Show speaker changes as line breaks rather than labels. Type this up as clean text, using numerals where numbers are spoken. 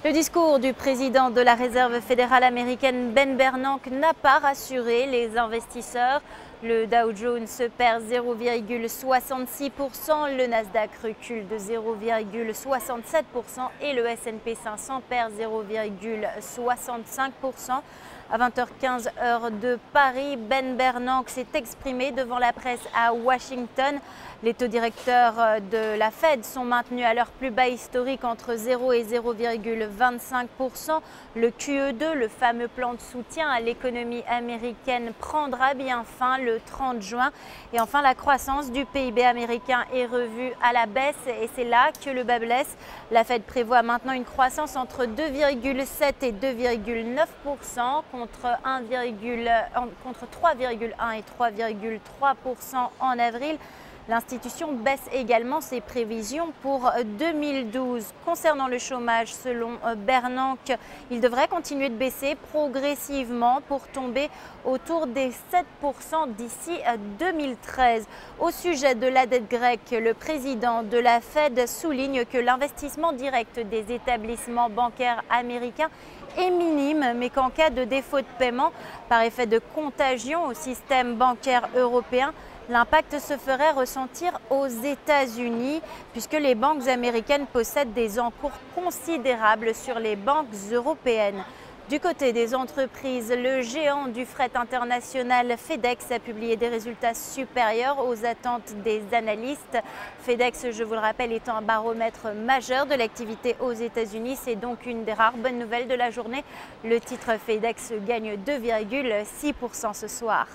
Le discours du président de la Réserve fédérale américaine Ben Bernanke n'a pas rassuré les investisseurs. Le Dow Jones perd 0,66%, le Nasdaq recule de 0,67% et le S&P 500 perd 0,65%. À 20h15 heure de Paris, Ben Bernanke s'est exprimé devant la presse à Washington. Les taux directeurs de la Fed sont maintenus à leur plus bas historique entre 0 et 0,25%. Le QE2, le fameux plan de soutien à l'économie américaine, prendra bien fin le 30 juin. Et enfin, la croissance du PIB américain est revue à la baisse et c'est là que le bas blesse. La Fed prévoit maintenant une croissance entre 2,7 et 2,9% contre 3,1 et 3,3% en avril. L'institution baisse également ses prévisions pour 2012. Concernant le chômage, selon Bernanke, il devrait continuer de baisser progressivement pour tomber autour des 7% d'ici 2013. Au sujet de la dette grecque, le président de la Fed souligne que l'investissement direct des établissements bancaires américains est minime, mais qu'en cas de défaut de paiement par effet de contagion au système bancaire européen, l'impact se ferait ressentir aux États-Unis puisque les banques américaines possèdent des encours considérables sur les banques européennes. Du côté des entreprises, le géant du fret international FedEx a publié des résultats supérieurs aux attentes des analystes. FedEx, je vous le rappelle, étant un baromètre majeur de l'activité aux États-Unis, c'est donc une des rares bonnes nouvelles de la journée. Le titre FedEx gagne 2,6% ce soir.